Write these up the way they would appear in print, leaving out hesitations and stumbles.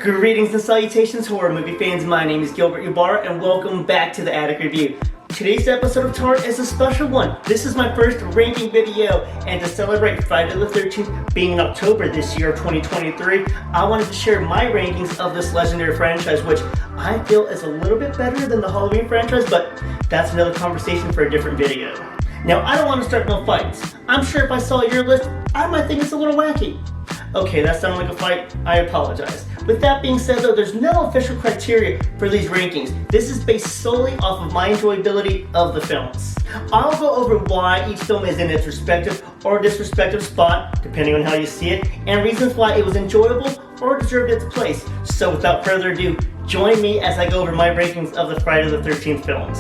Greetings and salutations, horror movie fans. My name is Gilbert Ybarra, and welcome back to the Attic Review. Today's episode of Tar is a special one. This is my first ranking video, and to celebrate Friday the 13th being in October this year of 2023, I wanted to share my rankings of this legendary franchise, which I feel is a little bit better than the Halloween franchise, but that's another conversation for a different video. Now, I don't want to start no fights. I'm sure if I saw your list, I might think it's a little wacky. Okay, that sounded like a fight. I apologize. With that being said though, there's no official criteria for these rankings. This is based solely off of my enjoyability of the films. I'll go over why each film is in its respective or disrespective spot, depending on how you see it, and reasons why it was enjoyable or deserved its place. So without further ado, join me as I go over my rankings of the Friday the 13th films.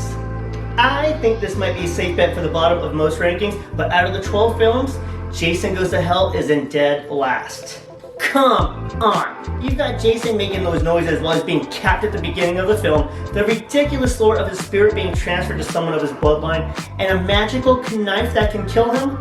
I think this might be a safe bet for the bottom of most rankings, but out of the 12 films, Jason Goes to Hell is in dead last. Come on! You've got Jason making those noises while he's being capped at the beginning of the film, the ridiculous lore of his spirit being transferred to someone of his bloodline, and a magical knife that can kill him?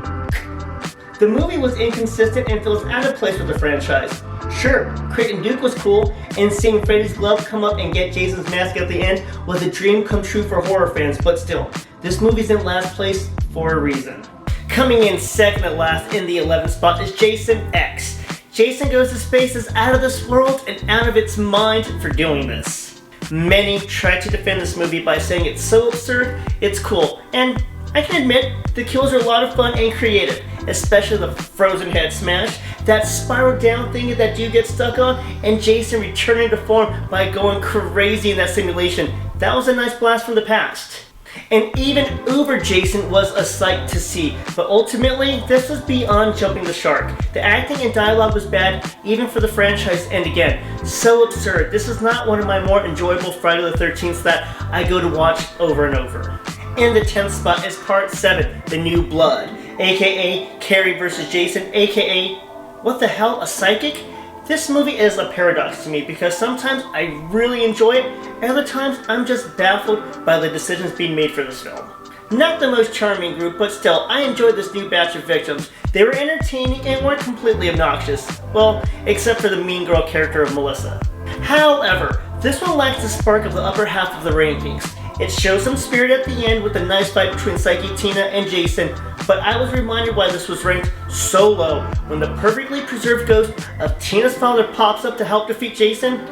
The movie was inconsistent and feels out of place with the franchise. Sure, Creighton Duke was cool, and seeing Freddy's glove come up and get Jason's mask at the end was a dream come true for horror fans, but still, this movie's in last place for a reason. Coming in second at last in the 11th spot is Jason X. Jason Goes to Space is out of this world and out of its mind for doing this. Many try to defend this movie by saying it's so absurd, it's cool, and I can admit, the kills are a lot of fun and creative, especially the frozen head smash, that spiral down thing that dude gets stuck on, and Jason returning to form by going crazy in that simulation. That was a nice blast from the past. And even Uber Jason was a sight to see, but ultimately, this was beyond jumping the shark. The acting and dialogue was bad, even for the franchise, and again, so absurd. This is not one of my more enjoyable Friday the 13th that I go to watch over and over. In the 10th spot is Part 7, The New Blood, aka Carrie vs. Jason, aka, what the hell, a psychic? This movie is a paradox to me because sometimes I really enjoy it, and other times I'm just baffled by the decisions being made for this film. Not the most charming group, but still, I enjoyed this new batch of victims. They were entertaining and weren't completely obnoxious. Well, except for the mean girl character of Melissa. However, this one lacks the spark of the upper half of the rankings. It shows some spirit at the end with a nice fight between Psyche Tina and Jason, but I was reminded why this was ranked so low when the perfectly preserved ghost of Tina's father pops up to help defeat Jason.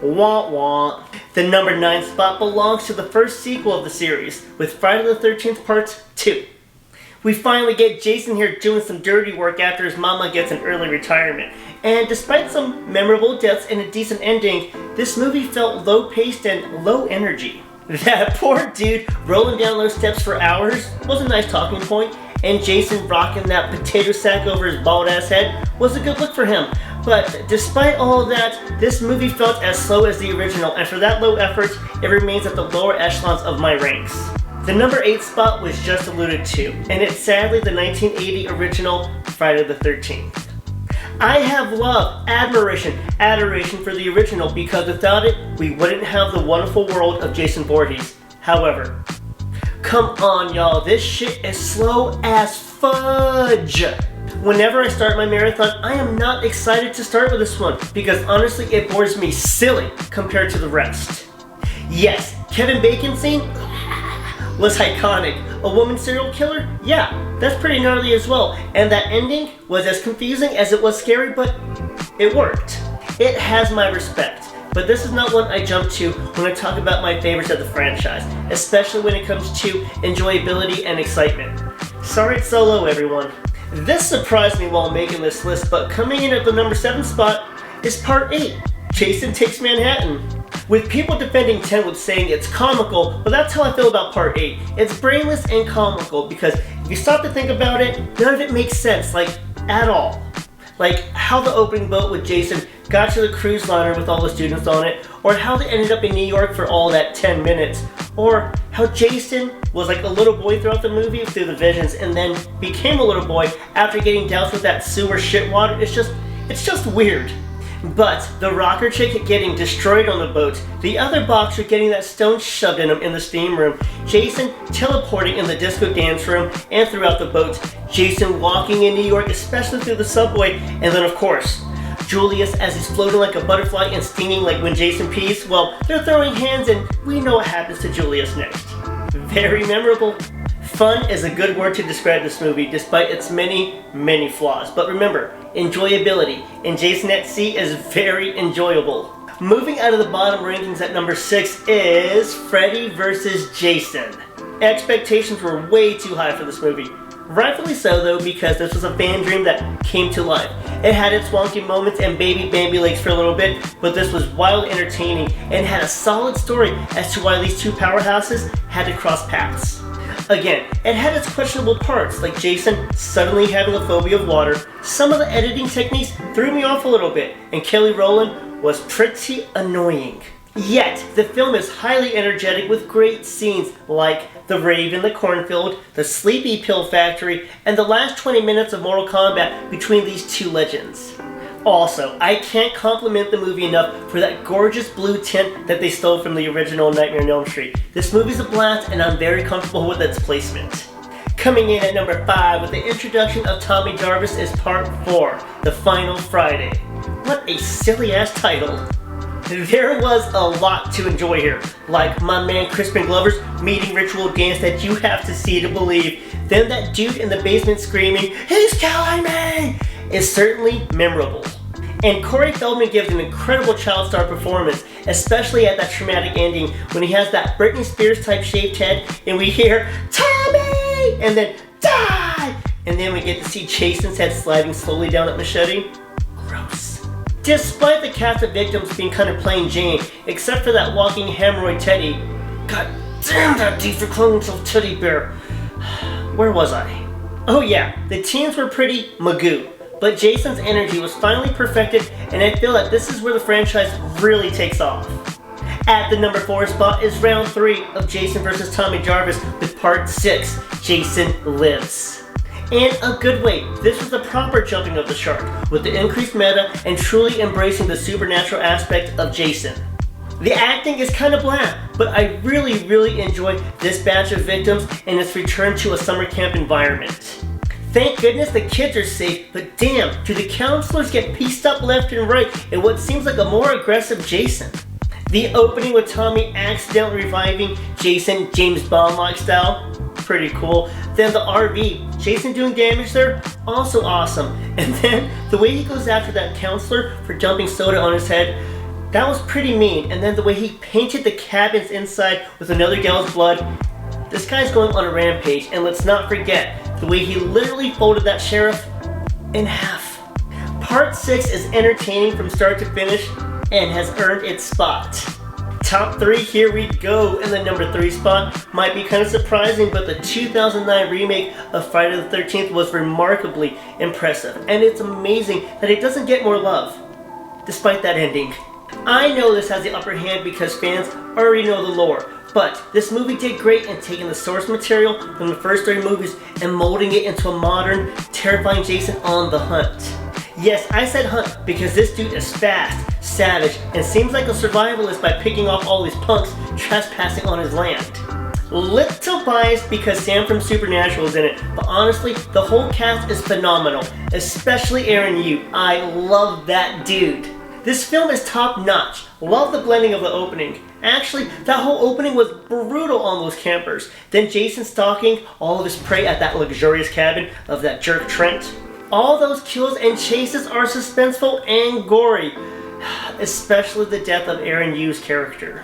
Wah wah. The number 9 spot belongs to the first sequel of the series, with Friday the 13th Part 2. We finally get Jason here doing some dirty work after his mama gets an early retirement. And despite some memorable deaths and a decent ending, this movie felt low-paced and low energy. That poor dude rolling down those steps for hours was a nice talking point, and Jason rocking that potato sack over his bald ass head was a good look for him. But despite all of that, this movie felt as slow as the original, and for that low effort, it remains at the lower echelons of my ranks. The number 8 spot was just alluded to, and it's sadly the 1980 original Friday the 13th. I have love, admiration, adoration for the original because without it, we wouldn't have the wonderful world of Jason Voorhees. However, come on y'all, this shit is slow as fudge. Whenever I start my marathon, I am not excited to start with this one because honestly it bores me silly compared to the rest. Yes, Kevin Bacon's scene was iconic. A woman serial killer? Yeah, that's pretty gnarly as well. And that ending was as confusing as it was scary, but it worked. It has my respect. But this is not one I jump to when I talk about my favorites of the franchise, especially when it comes to enjoyability and excitement. Sorry it's so low, everyone. This surprised me while making this list, but coming in at the number 7 spot is Part 8, Jason Takes Manhattan. With people defending 10 with saying it's comical, well that's how I feel about Part 8. It's brainless and comical because if you stop to think about it, none of it makes sense, like, at all. Like how the opening boat with Jason got to the cruise liner with all the students on it, or how they ended up in New York for all that 10 minutes, or how Jason was like a little boy throughout the movie through the visions and then became a little boy after getting doused with that sewer shit water. It's just weird. But the rocker chick getting destroyed on the boat, the other boxer getting that stone shoved in him in the steam room, Jason teleporting in the disco dance room and throughout the boat, Jason walking in New York, especially through the subway, and then of course, Julius as he's floating like a butterfly and stinging like when Jason pees, well, they're throwing hands and we know what happens to Julius next. Very memorable. Fun is a good word to describe this movie despite its many, many flaws. But remember, enjoyability, and Jason at Sea is very enjoyable. Moving out of the bottom rankings at number 6 is Freddy vs. Jason. Expectations were way too high for this movie. Rightfully so though, because this was a fan dream that came to life. It had its wonky moments and baby Bambi legs for a little bit, but this was wildly entertaining and had a solid story as to why these two powerhouses had to cross paths. Again, it had its questionable parts, like Jason suddenly having a phobia of water. Some of the editing techniques threw me off a little bit, and Kelly Rowland was pretty annoying. Yet, the film is highly energetic with great scenes like the rave in the cornfield, the sleepy pill factory, and the last 20 minutes of Mortal Kombat between these two legends. Also, I can't compliment the movie enough for that gorgeous blue tint that they stole from the original Nightmare on Elm Street. This movie's a blast and I'm very comfortable with its placement. Coming in at number 5 with the introduction of Tommy Jarvis is Part 4, The Final Friday. What a silly ass title. There was a lot to enjoy here, like my man Crispin Glover's meeting ritual dance that you have to see to believe, then that dude in the basement screaming, "He's killing me!" is certainly memorable. And Corey Feldman gives an incredible child star performance, especially at that traumatic ending when he has that Britney Spears type shaved head and we hear, "Tommy!" and then, "Die!" and then we get to see Jason's head sliding slowly down that machete. Gross. Despite the cast of victims being kind of plain Jane, except for that walking hemorrhoid Teddy. God damn that dude for calling himself Teddy Bear. Where was I? Oh yeah, the teens were pretty magoo, but Jason's energy was finally perfected and I feel that this is where the franchise really takes off. At the number 4 spot is round 3 of Jason vs. Tommy Jarvis with Part 6, Jason Lives. In a good way, this was the proper jumping of the shark, with the increased meta and truly embracing the supernatural aspect of Jason. The acting is kind of bland, but I really enjoy this batch of victims and its return to a summer camp environment. Thank goodness the kids are safe, but damn, do the counselors get pieced up left and right in what seems like a more aggressive Jason. The opening with Tommy accidentally reviving Jason James Bond-like style, pretty cool. Then the RV, Jason doing damage there, also awesome. And then the way he goes after that counselor for dumping soda on his head, that was pretty mean. And then the way he painted the cabins inside with another gal's blood, this guy's going on a rampage. And let's not forget the way he literally folded that sheriff in half. Part 6 is entertaining from start to finish and has earned its spot. Top 3, here we go. In the number 3 spot might be kind of surprising, but the 2009 remake of Friday the 13th was remarkably impressive, and it's amazing that it doesn't get more love, despite that ending. I know this has the upper hand because fans already know the lore, but this movie did great in taking the source material from the first 3 movies and molding it into a modern, terrifying Jason on the hunt. Yes, I said hunt because this dude is fast, savage, and seems like a survivalist by picking off all these punks trespassing on his land. Little biased because Sam from Supernatural is in it, but honestly, the whole cast is phenomenal, especially Aaron Yu. I love that dude. This film is top notch. Love the blending of the opening. Actually, that whole opening was brutal on those campers. Then Jason stalking all of his prey at that luxurious cabin of that jerk Trent. All those kills and chases are suspenseful and gory, especially the death of Aaron Yu's character.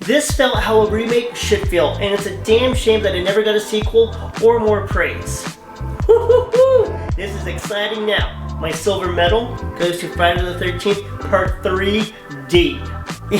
This felt how a remake should feel, and it's a damn shame that it never got a sequel or more praise. Woo-hoo-hoo! This is exciting now. My silver medal goes to Friday the 13th Part 3D.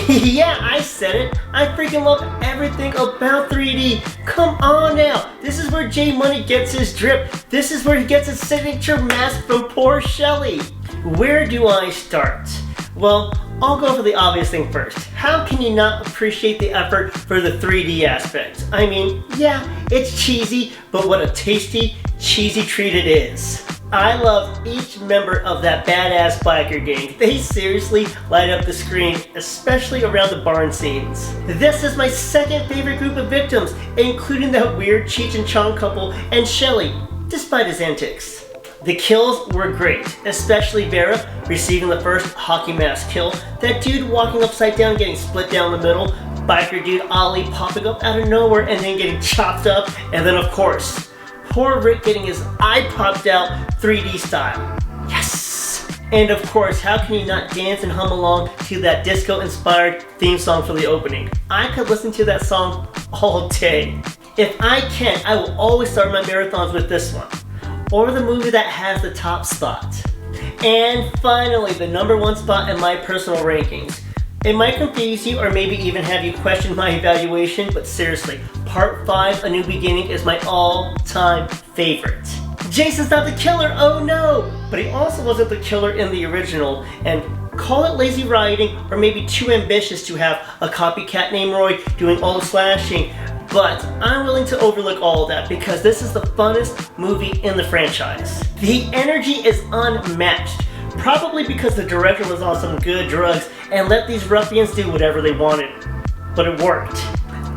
Yeah, I said it. I freaking love everything about 3D. Come on now. This is where J Money gets his drip. This is where he gets his signature mask from poor Shelly. Where do I start? Well, I'll go for the obvious thing first. How can you not appreciate the effort for the 3D aspect? I mean, yeah, it's cheesy, but what a tasty, cheesy treat it is. I love each member of that badass biker gang. They seriously light up the screen, especially around the barn scenes. This is my second favorite group of victims, including that weird Cheech and Chong couple and Shelly, despite his antics. The kills were great, especially Vera receiving the first hockey mask kill, that dude walking upside down getting split down the middle, biker dude Ollie popping up out of nowhere and then getting chopped up, and then of course, poor Rick getting his eye popped out 3D style. Yes! And of course, how can you not dance and hum along to that disco-inspired theme song for the opening? I could listen to that song all day. If I can, I will always start my marathons with this one, or the movie that has the top spot. And finally, the #1 spot in my personal rankings. It might confuse you or maybe even have you question my evaluation, but seriously, Part 5, A New Beginning is my all-time favorite. Jason's not the killer, oh no! But he also wasn't the killer in the original, and call it lazy writing or maybe too ambitious to have a copycat named Roy doing all the slashing, but I'm willing to overlook all of that because this is the funnest movie in the franchise. The energy is unmatched, probably because the director was on some good drugs and let these ruffians do whatever they wanted. But it worked.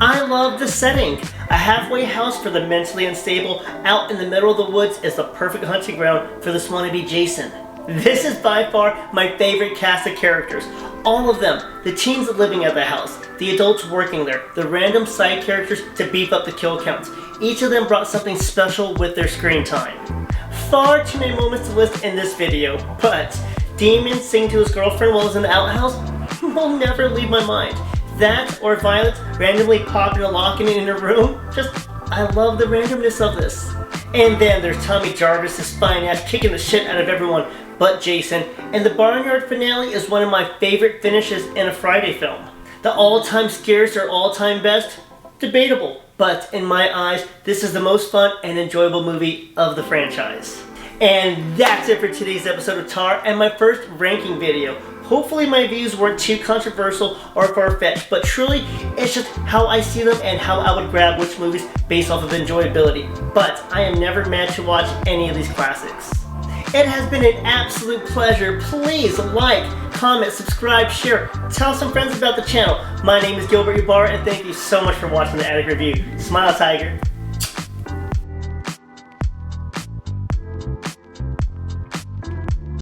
I love the setting. A halfway house for the mentally unstable out in the middle of the woods is the perfect hunting ground for this wannabe Jason. This is by far my favorite cast of characters. All of them, the teens living at the house, the adults working there, the random side characters to beef up the kill counts. Each of them brought something special with their screen time. Far too many moments to list in this video, but Damon singing to his girlfriend while he's in the outhouse will never leave my mind. That or Violet randomly popping and locking it in her room, I love the randomness of this. And then there's Tommy Jarvis' fine ass kicking the shit out of everyone but Jason, and the barnyard finale is one of my favorite finishes in a Friday film. The all-time scares are all-time best? Debatable, but in my eyes, this is the most fun and enjoyable movie of the franchise. And that's it for today's episode of Tar and my first ranking video. Hopefully my views weren't too controversial or far-fetched, but truly, it's just how I see them and how I would grab which movies based off of enjoyability. But I am never mad to watch any of these classics. It has been an absolute pleasure. Please like, comment, subscribe, share, tell some friends about the channel. My name is Gilbert Ybarra and thank you so much for watching the Attic Review. Smile, Tiger.